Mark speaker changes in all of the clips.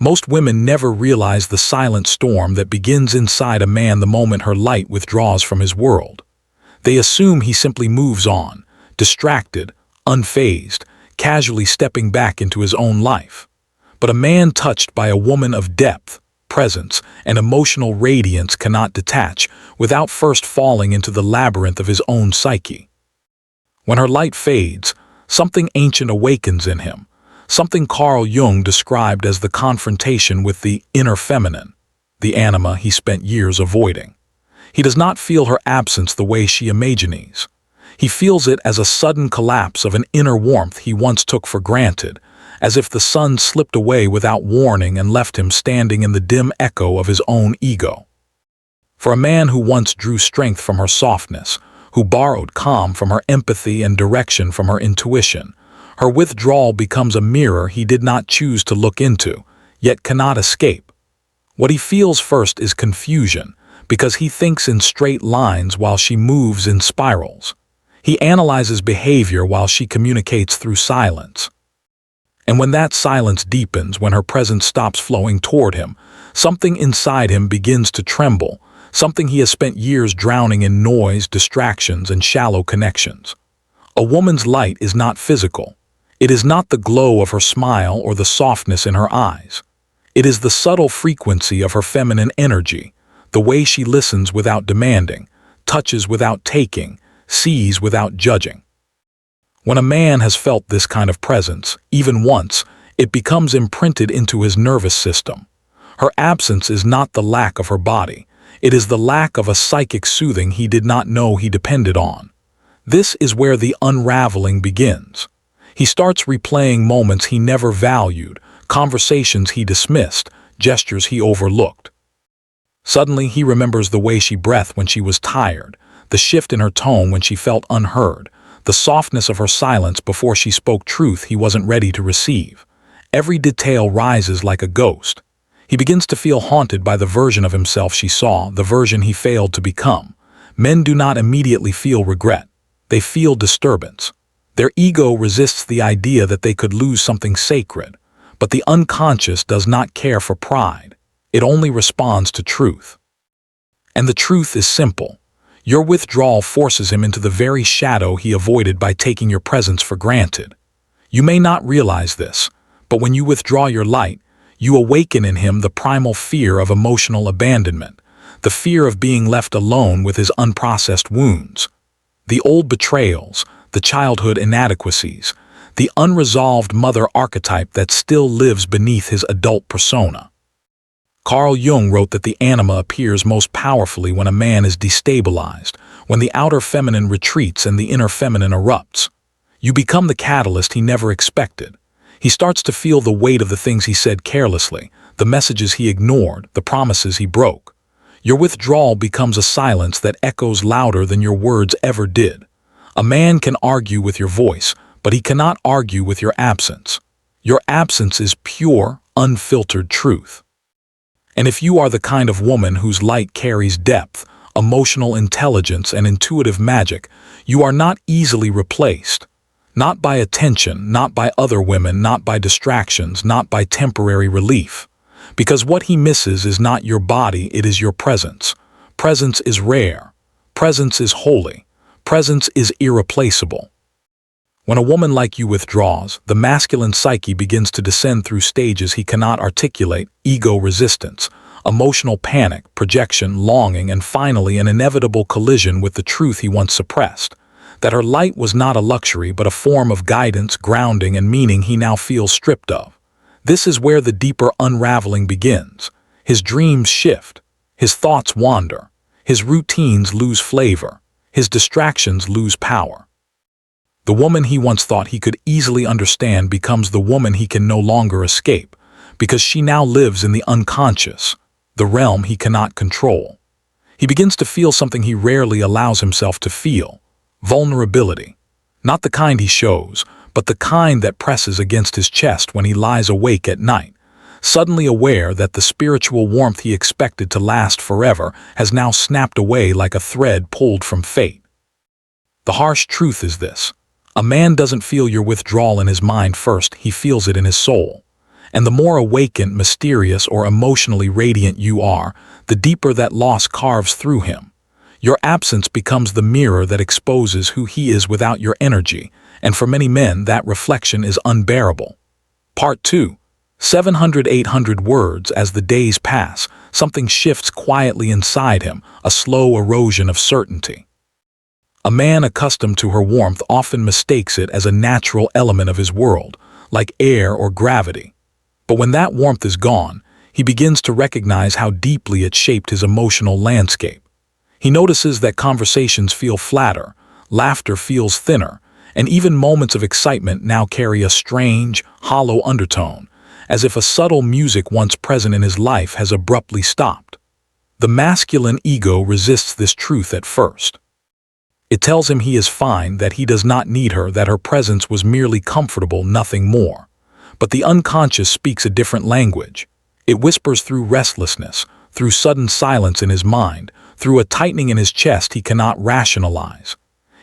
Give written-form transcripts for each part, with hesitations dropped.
Speaker 1: Most women never realize the silent storm that begins inside a man the moment her light withdraws from his world. They assume he simply moves on, distracted, unfazed, casually stepping back into his own life. But a man touched by a woman of depth, presence, and emotional radiance cannot detach without first falling into the labyrinth of his own psyche. When her light fades, something ancient awakens in him, something Carl Jung described as the confrontation with the inner feminine, the anima he spent years avoiding. He does not feel her absence the way she imagines. He feels it as a sudden collapse of an inner warmth he once took for granted, as if the sun slipped away without warning and left him standing in the dim echo of his own ego. For a man who once drew strength from her softness, who borrowed calm from her empathy and direction from her intuition, her withdrawal becomes a mirror he did not choose to look into, yet cannot escape. What he feels first is confusion, because he thinks in straight lines while she moves in spirals. He analyzes behavior while she communicates through silence. And when that silence deepens, when her presence stops flowing toward him, something inside him begins to tremble, something he has spent years drowning in noise, distractions, and shallow connections. A woman's light is not physical. It is not the glow of her smile or the softness in her eyes. It is the subtle frequency of her feminine energy, the way she listens without demanding, touches without taking, sees without judging. When a man has felt this kind of presence, even once, it becomes imprinted into his nervous system. Her absence is not the lack of her body. It is the lack of a psychic soothing he did not know he depended on. This is where the unraveling begins. He starts replaying moments he never valued, conversations he dismissed, gestures he overlooked. Suddenly he remembers the way she breathed when she was tired, the shift in her tone when she felt unheard, the softness of her silence before she spoke truth he wasn't ready to receive. Every detail rises like a ghost. He begins to feel haunted by the version of himself she saw, the version he failed to become. Men do not immediately feel regret. They feel disturbance. Their ego resists the idea that they could lose something sacred, but the unconscious does not care for pride. It only responds to truth. And the truth is simple. Your withdrawal forces him into the very shadow he avoided by taking your presence for granted. You may not realize this, but when you withdraw your light, you awaken in him the primal fear of emotional abandonment, the fear of being left alone with his unprocessed wounds. The old betrayals, the childhood inadequacies, the unresolved mother archetype that still lives beneath his adult persona. Carl Jung wrote that the anima appears most powerfully when a man is destabilized, when the outer feminine retreats and the inner feminine erupts. You become the catalyst he never expected. He starts to feel the weight of the things he said carelessly, the messages he ignored, the promises he broke. Your withdrawal becomes a silence that echoes louder than your words ever did. A man can argue with your voice, but he cannot argue with your absence. Your absence is pure, unfiltered truth. And if you are the kind of woman whose light carries depth, emotional intelligence, and intuitive magic, you are not easily replaced. Not by attention, not by other women, not by distractions, not by temporary relief. Because what he misses is not your body, it is your presence. Presence is rare. Presence is holy. Presence is irreplaceable. When a woman like you withdraws, the masculine psyche begins to descend through stages he cannot articulate: ego resistance, emotional panic, projection, longing, and finally an inevitable collision with the truth he once suppressed. That her light was not a luxury but a form of guidance, grounding, and meaning he now feels stripped of. This is where the deeper unraveling begins. His dreams shift. His thoughts wander. His routines lose flavor. His distractions lose power. The woman he once thought he could easily understand becomes the woman he can no longer escape, because she now lives in the unconscious, the realm he cannot control. He begins to feel something he rarely allows himself to feel: vulnerability. Not the kind he shows, but the kind that presses against his chest when he lies awake at night, suddenly aware that the spiritual warmth he expected to last forever has now snapped away like a thread pulled from fate. The harsh truth is this: a man doesn't feel your withdrawal in his mind first, he feels it in his soul. And the more awakened, mysterious, or emotionally radiant you are, the deeper that loss carves through him. Your absence becomes the mirror that exposes who he is without your energy, and for many men that reflection is unbearable. Part 2. 700-800 words. As the days pass, something shifts quietly inside him, a slow erosion of certainty. A man accustomed to her warmth often mistakes it as a natural element of his world, like air or gravity. But when that warmth is gone, he begins to recognize how deeply it shaped his emotional landscape. He notices that conversations feel flatter, laughter feels thinner, and even moments of excitement now carry a strange, hollow undertone, as if a subtle music once present in his life has abruptly stopped. The masculine ego resists this truth at first. It tells him he is fine, that he does not need her, that her presence was merely comfortable, nothing more. But the unconscious speaks a different language. It whispers through restlessness, through sudden silence in his mind, through a tightening in his chest he cannot rationalize.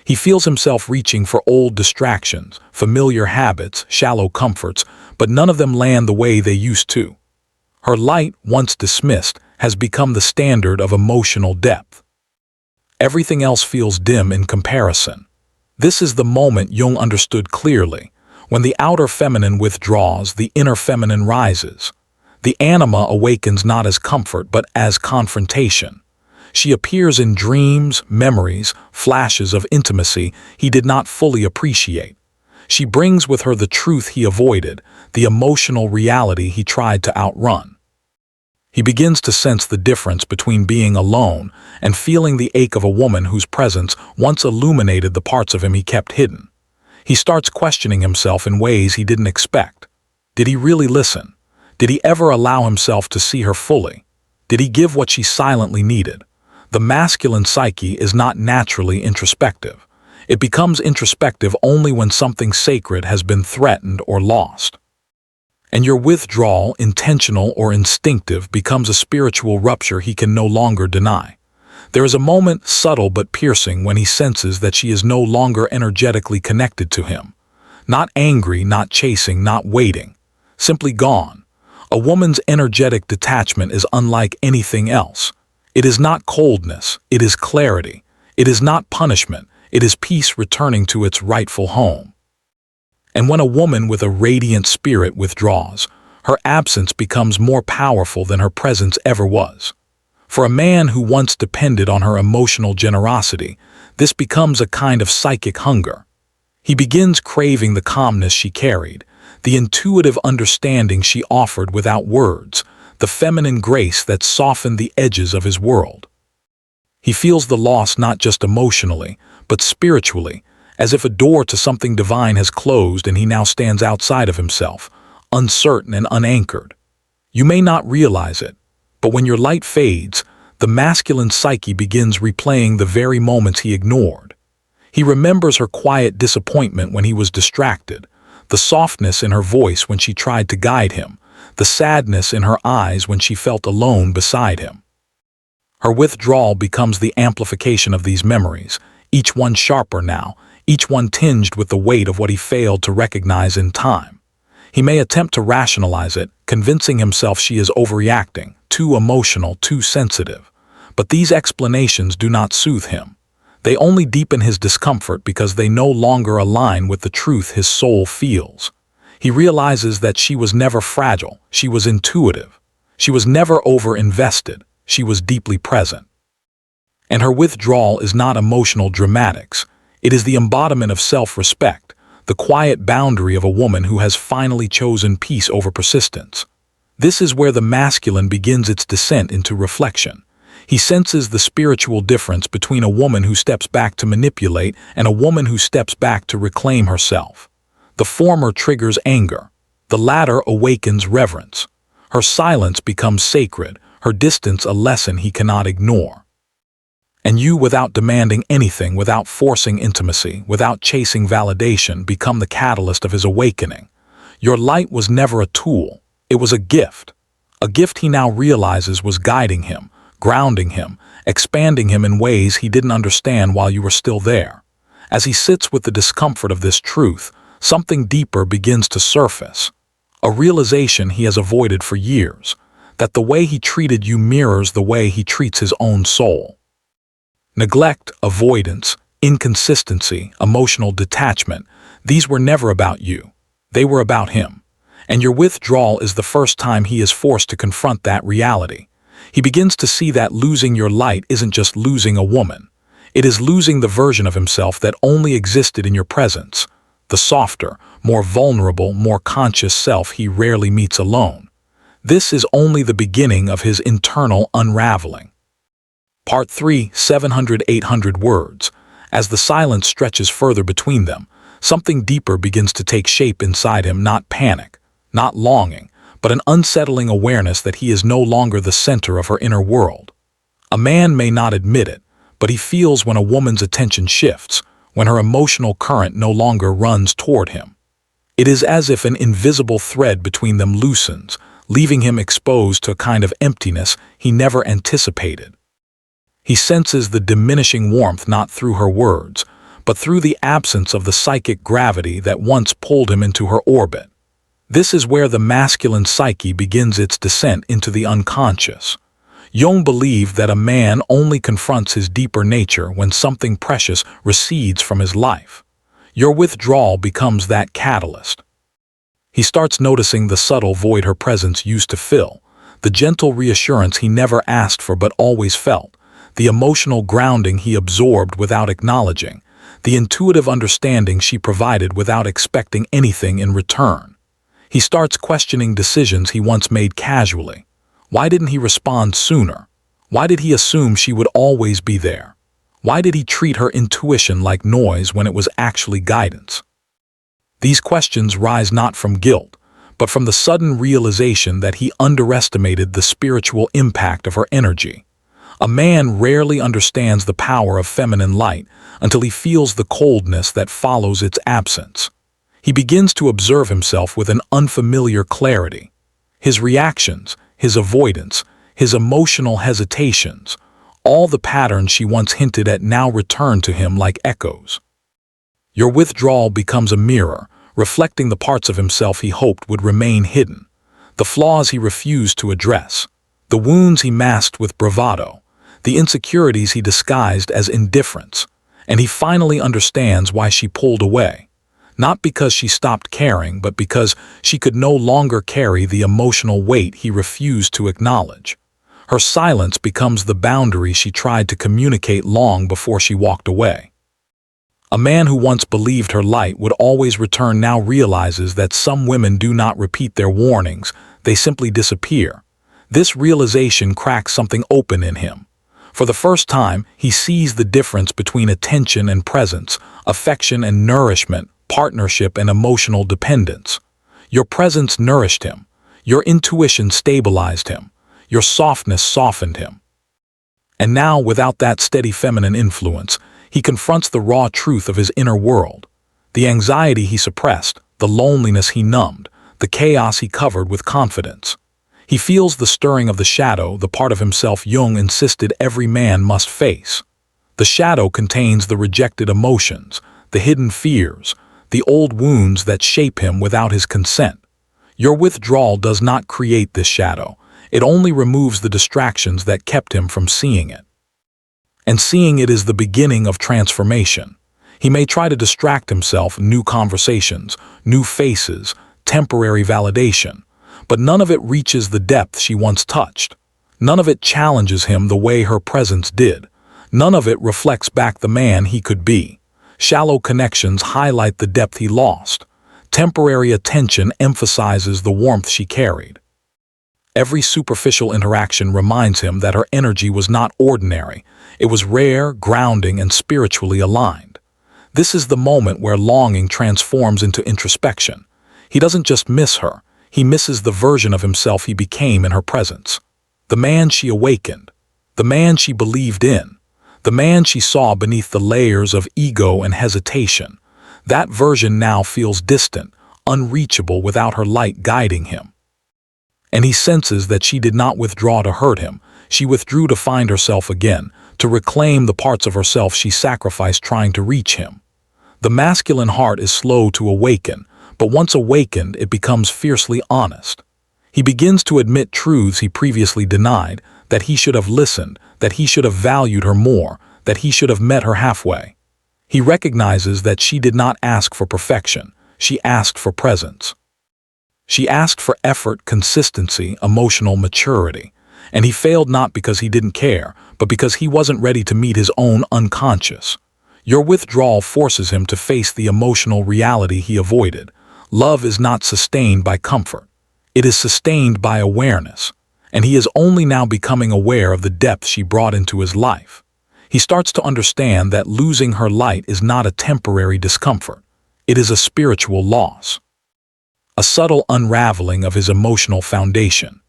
Speaker 1: He feels himself reaching for old distractions, familiar habits, shallow comforts, but none of them land the way they used to. Her light, once dismissed, has become the standard of emotional depth. Everything else feels dim in comparison. This is the moment Jung understood clearly. When the outer feminine withdraws, the inner feminine rises. The anima awakens not as comfort, but as confrontation. She appears in dreams, memories, flashes of intimacy he did not fully appreciate. She brings with her the truth he avoided, the emotional reality he tried to outrun. He begins to sense the difference between being alone and feeling the ache of a woman whose presence once illuminated the parts of him he kept hidden. He starts questioning himself in ways he didn't expect. Did he really listen? Did he ever allow himself to see her fully? Did he give what she silently needed? The masculine psyche is not naturally introspective. It becomes introspective only when something sacred has been threatened or lost. And your withdrawal, intentional or instinctive, becomes a spiritual rupture he can no longer deny. There is a moment, subtle but piercing, when he senses that she is no longer energetically connected to him. Not angry, not chasing, not waiting. Simply gone. A woman's energetic detachment is unlike anything else. It is not coldness, it is clarity. It is not punishment, it is peace returning to its rightful home. And when a woman with a radiant spirit withdraws, her absence becomes more powerful than her presence ever was. For a man who once depended on her emotional generosity, this becomes a kind of psychic hunger. He begins craving the calmness she carried, the intuitive understanding she offered without words, the feminine grace that softened the edges of his world. He feels the loss not just emotionally, but spiritually, as if a door to something divine has closed and he now stands outside of himself, uncertain and unanchored. You may not realize it, but when your light fades, the masculine psyche begins replaying the very moments he ignored. He remembers her quiet disappointment when he was distracted, the softness in her voice when she tried to guide him, the sadness in her eyes when she felt alone beside him. Her withdrawal becomes the amplification of these memories, each one sharper now, each one tinged with the weight of what he failed to recognize in time. He may attempt to rationalize it, convincing himself she is overreacting, too emotional, too sensitive. But these explanations do not soothe him. They only deepen his discomfort because they no longer align with the truth his soul feels. He realizes that she was never fragile, she was intuitive. She was never over-invested, she was deeply present. And her withdrawal is not emotional dramatics. It is the embodiment of self-respect, the quiet boundary of a woman who has finally chosen peace over persistence. This is where the masculine begins its descent into reflection. He senses the spiritual difference between a woman who steps back to manipulate and a woman who steps back to reclaim herself. The former triggers anger. The latter awakens reverence. Her silence becomes sacred, her distance a lesson he cannot ignore. And you, without demanding anything, without forcing intimacy, without chasing validation, become the catalyst of his awakening. Your light was never a tool, it was a gift he now realizes was guiding him, grounding him, expanding him in ways he didn't understand while you were still there. As he sits with the discomfort of this truth, something deeper begins to surface. a realization he has avoided for years, that the way he treated you mirrors the way he treats his own soul. Neglect, avoidance, inconsistency, emotional detachment, these were never about you. They were about him. And your withdrawal is the first time he is forced to confront that reality. He begins to see that losing your light isn't just losing a woman. It is losing the version of himself that only existed in your presence, the softer, more vulnerable, more conscious self he rarely meets alone. This is only the beginning of his internal unraveling. Part 3, 700-800 words. As the silence stretches further between them, something deeper begins to take shape inside him, not panic, not longing, but an unsettling awareness that he is no longer the center of her inner world. A man may not admit it, but he feels when a woman's attention shifts, when her emotional current no longer runs toward him. It is as if an invisible thread between them loosens, leaving him exposed to a kind of emptiness he never anticipated. He senses the diminishing warmth not through her words, but through the absence of the psychic gravity that once pulled him into her orbit. This is where the masculine psyche begins its descent into the unconscious. Jung believed that a man only confronts his deeper nature when something precious recedes from his life. Your withdrawal becomes that catalyst. He starts noticing the subtle void her presence used to fill, the gentle reassurance he never asked for but always felt, the emotional grounding he absorbed without acknowledging, the intuitive understanding she provided without expecting anything in return. He starts questioning decisions he once made casually. Why didn't he respond sooner? Why did he assume she would always be there? Why did he treat her intuition like noise when it was actually guidance? These questions rise not from guilt, but from the sudden realization that he underestimated the spiritual impact of her energy. A man rarely understands the power of feminine light until he feels the coldness that follows its absence. He begins to observe himself with an unfamiliar clarity. His reactions, his avoidance, his emotional hesitations, all the patterns she once hinted at now return to him like echoes. Your withdrawal becomes a mirror, reflecting the parts of himself he hoped would remain hidden, the flaws he refused to address, the wounds he masked with bravado, the insecurities he disguised as indifference, and he finally understands why she pulled away. Not because she stopped caring, but because she could no longer carry the emotional weight he refused to acknowledge. Her silence becomes the boundary she tried to communicate long before she walked away. A man who once believed her light would always return now realizes that some women do not repeat their warnings, they simply disappear. This realization cracks something open in him. For the first time, he sees the difference between attention and presence, affection and nourishment, partnership and emotional dependence. Your presence nourished him. Your intuition stabilized him. Your softness softened him. And now, without that steady feminine influence, he confronts the raw truth of his inner world. The anxiety he suppressed, the loneliness he numbed, the chaos he covered with confidence. He feels the stirring of the shadow, the part of himself Jung insisted every man must face. The shadow contains the rejected emotions, the hidden fears, the old wounds that shape him without his consent. Your withdrawal does not create this shadow. It only removes the distractions that kept him from seeing it. And seeing it is the beginning of transformation. He may try to distract himself, new conversations, new faces, temporary validation, but none of it reaches the depth she once touched. None of it challenges him the way her presence did. None of it reflects back the man he could be. Shallow connections highlight the depth he lost. Temporary attention emphasizes the warmth she carried. Every superficial interaction reminds him that her energy was not ordinary. It was rare, grounding, and spiritually aligned. This is the moment where longing transforms into introspection. He doesn't just miss her. He misses the version of himself he became in her presence. The man she awakened. The man she believed in. The man she saw beneath the layers of ego and hesitation. That version now feels distant, unreachable without her light guiding him. And he senses that she did not withdraw to hurt him. She withdrew to find herself again, to reclaim the parts of herself she sacrificed trying to reach him. The masculine heart is slow to awaken, but once awakened, it becomes fiercely honest. He begins to admit truths he previously denied, that he should have listened, that he should have valued her more, that he should have met her halfway. He recognizes that she did not ask for perfection, she asked for presence. She asked for effort, consistency, emotional maturity, and he failed not because he didn't care, but because he wasn't ready to meet his own unconscious. Your withdrawal forces him to face the emotional reality he avoided. Love is not sustained by comfort. It is sustained by awareness, and he is only now becoming aware of the depth she brought into his life. He starts to understand that losing her light is not a temporary discomfort. It is a spiritual loss. A subtle unraveling of his emotional foundation.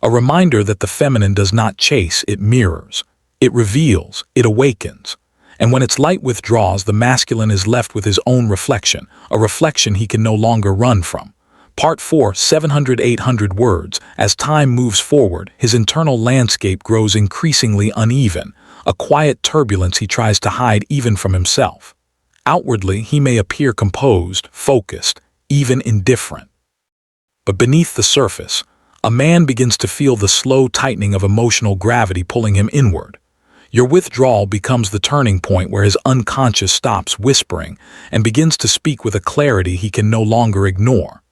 Speaker 1: A reminder that the feminine does not chase, it mirrors. It reveals, it awakens. And when its light withdraws, the masculine is left with his own reflection, a reflection he can no longer run from. Part 4, 700-800 words. As time moves forward, his internal landscape grows increasingly uneven, a quiet turbulence he tries to hide even from himself. Outwardly, he may appear composed, focused, even indifferent. But beneath the surface, a man begins to feel the slow tightening of emotional gravity pulling him inward. Your withdrawal becomes the turning point where his unconscious stops whispering and begins to speak with a clarity he can no longer ignore.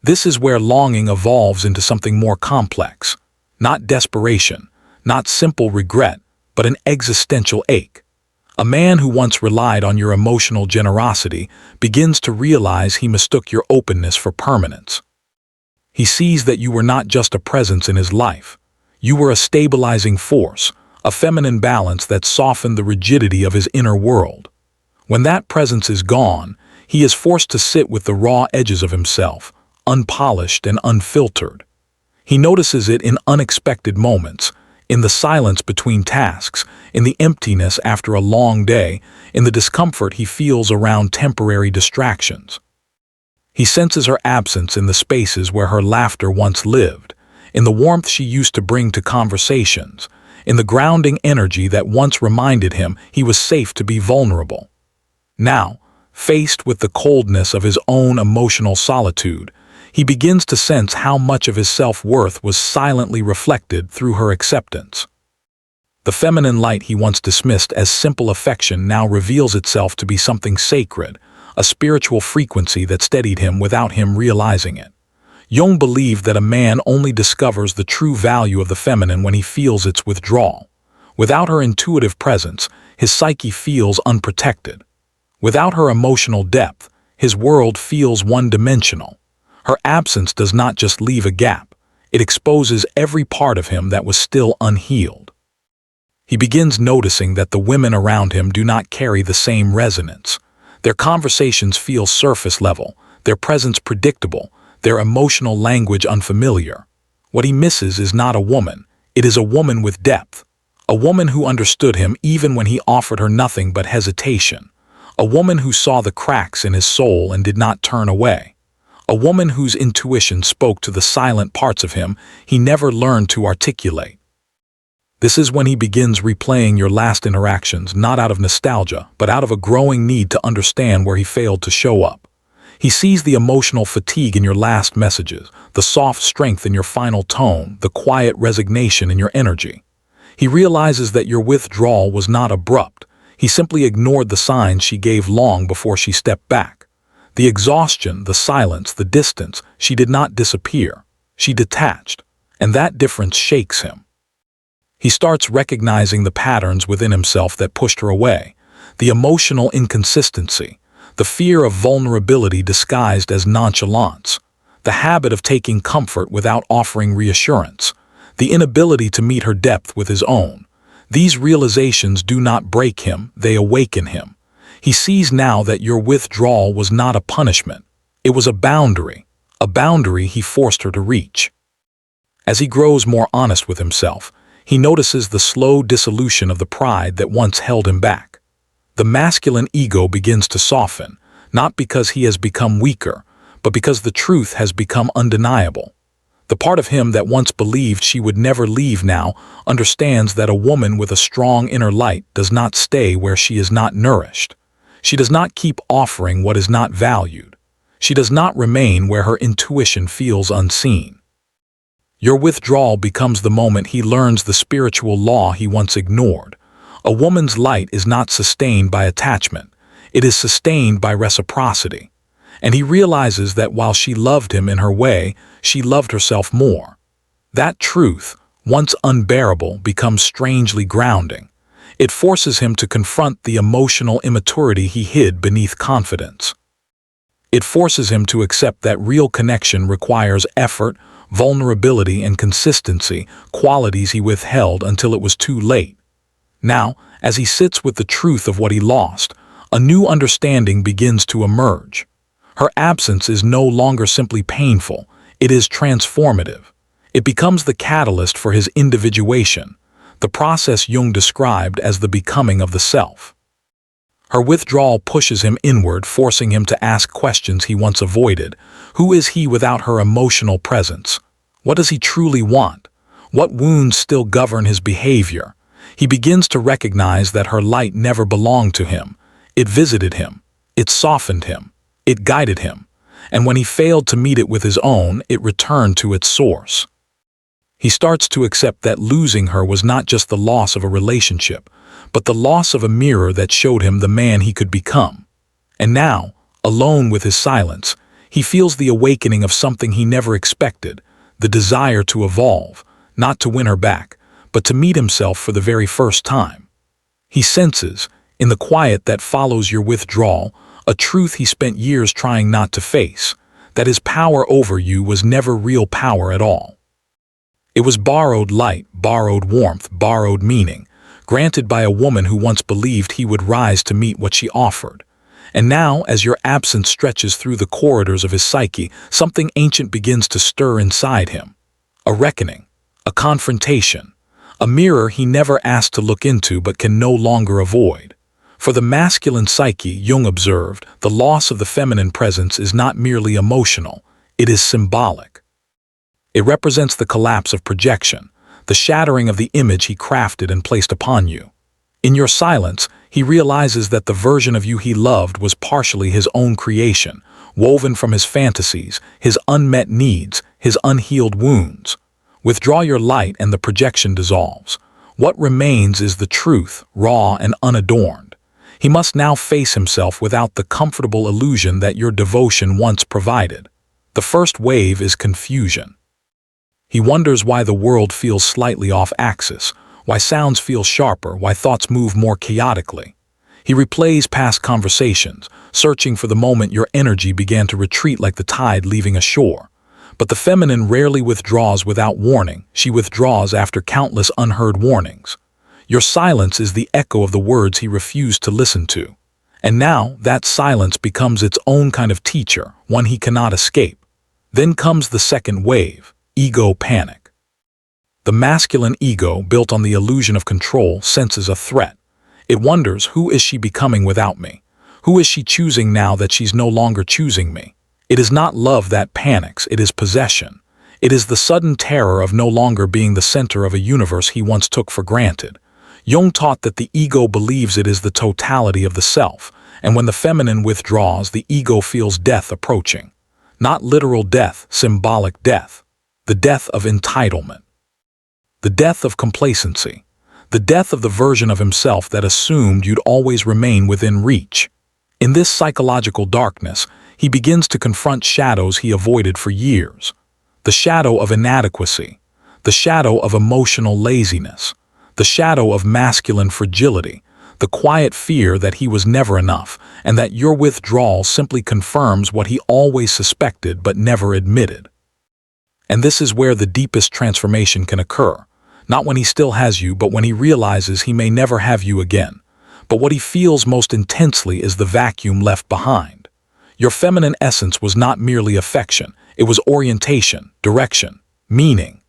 Speaker 1: This is where longing evolves into something more complex. Not desperation, not simple regret, but an existential ache. A man who once relied on your emotional generosity begins to realize he mistook your openness for permanence. He sees that you were not just a presence in his life. You were a stabilizing force, a feminine balance that softened the rigidity of his inner world. When that presence is gone, he is forced to sit with the raw edges of himself, unpolished and unfiltered. He notices it in unexpected moments, in the silence between tasks, in the emptiness after a long day, in the discomfort he feels around temporary distractions. He senses her absence in the spaces where her laughter once lived, in the warmth she used to bring to conversations, in the grounding energy that once reminded him he was safe to be vulnerable. Now, faced with the coldness of his own emotional solitude, he begins to sense how much of his self-worth was silently reflected through her acceptance. The feminine light he once dismissed as simple affection now reveals itself to be something sacred, a spiritual frequency that steadied him without him realizing it. Jung believed that a man only discovers the true value of the feminine when he feels its withdrawal. Without her intuitive presence, his psyche feels unprotected. Without her emotional depth, his world feels one-dimensional. Her absence does not just leave a gap, it exposes every part of him that was still unhealed. He begins noticing that the women around him do not carry the same resonance. Their conversations feel surface level, their presence predictable, their emotional language unfamiliar. What he misses is not a woman, it is a woman with depth. A woman who understood him even when he offered her nothing but hesitation. A woman who saw the cracks in his soul and did not turn away. A woman whose intuition spoke to the silent parts of him he never learned to articulate. This is when he begins replaying your last interactions, not out of nostalgia, but out of a growing need to understand where he failed to show up. He sees the emotional fatigue in your last messages, the soft strength in your final tone, the quiet resignation in your energy. He realizes that your withdrawal was not abrupt. He simply ignored the signs she gave long before she stepped back. The exhaustion, the silence, the distance, she did not disappear. She detached, and that difference shakes him. He starts recognizing the patterns within himself that pushed her away, the emotional inconsistency, the fear of vulnerability disguised as nonchalance, the habit of taking comfort without offering reassurance, the inability to meet her depth with his own. These realizations do not break him, they awaken him. He sees now that your withdrawal was not a punishment. It was a boundary he forced her to reach. As he grows more honest with himself, he notices the slow dissolution of the pride that once held him back. The masculine ego begins to soften, not because he has become weaker, but because the truth has become undeniable. The part of him that once believed she would never leave now understands that a woman with a strong inner light does not stay where she is not nourished. She does not keep offering what is not valued. She does not remain where her intuition feels unseen. Your withdrawal becomes the moment he learns the spiritual law he once ignored. A woman's light is not sustained by attachment. It is sustained by reciprocity. And he realizes that while she loved him in her way, she loved herself more. That truth, once unbearable, becomes strangely grounding. It forces him to confront the emotional immaturity he hid beneath confidence. It forces him to accept that real connection requires effort, vulnerability, and consistency, qualities he withheld until it was too late. Now, as he sits with the truth of what he lost, a new understanding begins to emerge. Her absence is no longer simply painful, it is transformative. It becomes the catalyst for his individuation, the process Jung described as the becoming of the self. Her withdrawal pushes him inward, forcing him to ask questions he once avoided. Who is he without her emotional presence? What does he truly want? What wounds still govern his behavior? He begins to recognize that her light never belonged to him. It visited him. It softened him. It guided him. And when he failed to meet it with his own, it returned to its source. He starts to accept that losing her was not just the loss of a relationship, but the loss of a mirror that showed him the man he could become. And now, alone with his silence, he feels the awakening of something he never expected, the desire to evolve, not to win her back, but to meet himself for the very first time. He senses, in the quiet that follows your withdrawal, a truth he spent years trying not to face, that his power over you was never real power at all. It was borrowed light, borrowed warmth, borrowed meaning, granted by a woman who once believed he would rise to meet what she offered. And now, as your absence stretches through the corridors of his psyche, something ancient begins to stir inside him. A reckoning, a confrontation, a mirror he never asked to look into but can no longer avoid. For the masculine psyche, Jung observed, the loss of the feminine presence is not merely emotional, it is symbolic. It represents the collapse of projection, the shattering of the image he crafted and placed upon you. In your silence, he realizes that the version of you he loved was partially his own creation, woven from his fantasies, his unmet needs, his unhealed wounds. Withdraw your light and the projection dissolves. What remains is the truth, raw and unadorned. He must now face himself without the comfortable illusion that your devotion once provided. The first wave is confusion. He wonders why the world feels slightly off axis, why sounds feel sharper, why thoughts move more chaotically. He replays past conversations, searching for the moment your energy began to retreat like the tide leaving a shore. But the feminine rarely withdraws without warning. She withdraws after countless unheard warnings. Your silence is the echo of the words he refused to listen to. And now that silence becomes its own kind of teacher, one he cannot escape. Then comes the second wave. Ego panic. The masculine ego, built on the illusion of control, senses a threat. It wonders, who is she becoming without me? Who is she choosing now that she's no longer choosing me? It is not love that panics, it is possession. It is the sudden terror of no longer being the center of a universe he once took for granted. Jung taught that the ego believes it is the totality of the self, and when the feminine withdraws, the ego feels death approaching. Not literal death, symbolic death. The death of entitlement. The death of complacency. The death of the version of himself that assumed you'd always remain within reach. In this psychological darkness, he begins to confront shadows he avoided for years. The shadow of inadequacy. The shadow of emotional laziness. The shadow of masculine fragility. The quiet fear that he was never enough, and that your withdrawal simply confirms what he always suspected but never admitted. And this is where the deepest transformation can occur, not when he still has you, but when he realizes he may never have you again. But what he feels most intensely is the vacuum left behind. Your feminine essence was not merely affection, it was orientation, direction, meaning.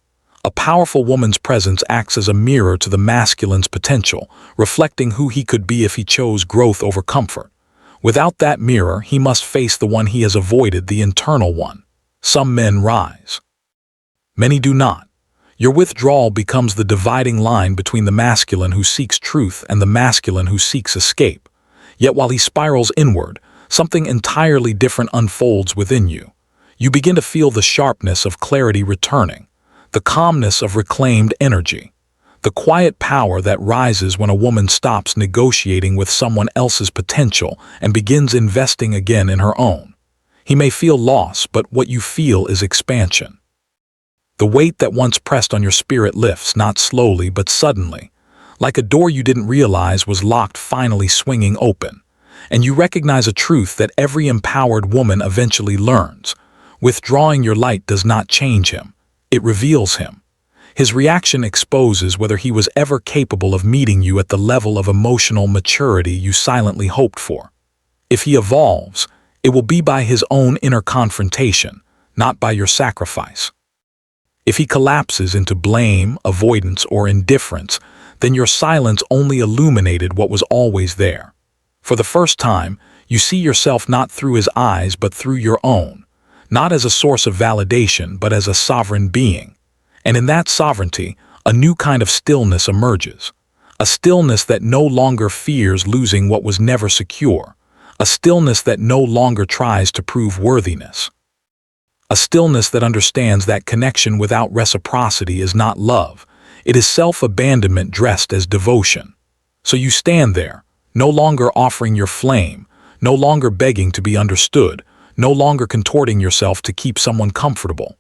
Speaker 1: A powerful woman's presence acts as a mirror to the masculine's potential, reflecting who he could be if he chose growth over comfort. Without that mirror, he must face the one he has avoided, the internal one. Some men rise. Many do not. Your withdrawal becomes the dividing line between the masculine who seeks truth and the masculine who seeks escape. Yet while he spirals inward, something entirely different unfolds within you. You begin to feel the sharpness of clarity returning, the calmness of reclaimed energy, the quiet power that rises when a woman stops negotiating with someone else's potential and begins investing again in her own. He may feel loss, but what you feel is expansion. The weight that once pressed on your spirit lifts, not slowly but suddenly, like a door you didn't realize was locked finally swinging open. And you recognize a truth that every empowered woman eventually learns. Withdrawing your light does not change him, it reveals him. His reaction exposes whether he was ever capable of meeting you at the level of emotional maturity you silently hoped for. If he evolves, it will be by his own inner confrontation, not by your sacrifice. If he collapses into blame, avoidance, or indifference, then your silence only illuminated what was always there. For the first time, you see yourself not through his eyes but through your own, not as a source of validation but as a sovereign being. And in that sovereignty, a new kind of stillness emerges. A stillness that no longer fears losing what was never secure. A stillness that no longer tries to prove worthiness. A stillness that understands that connection without reciprocity is not love. It is self-abandonment dressed as devotion. So you stand there, no longer offering your flame, no longer begging to be understood, no longer contorting yourself to keep someone comfortable.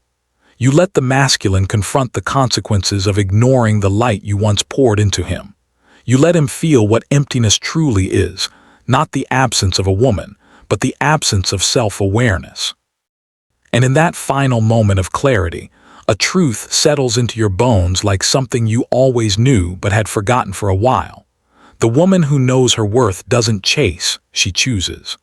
Speaker 1: You let the masculine confront the consequences of ignoring the light you once poured into him. You let him feel what emptiness truly is, not the absence of a woman, but the absence of self-awareness. And in that final moment of clarity, a truth settles into your bones like something you always knew but had forgotten for a while. The woman who knows her worth doesn't chase, she chooses.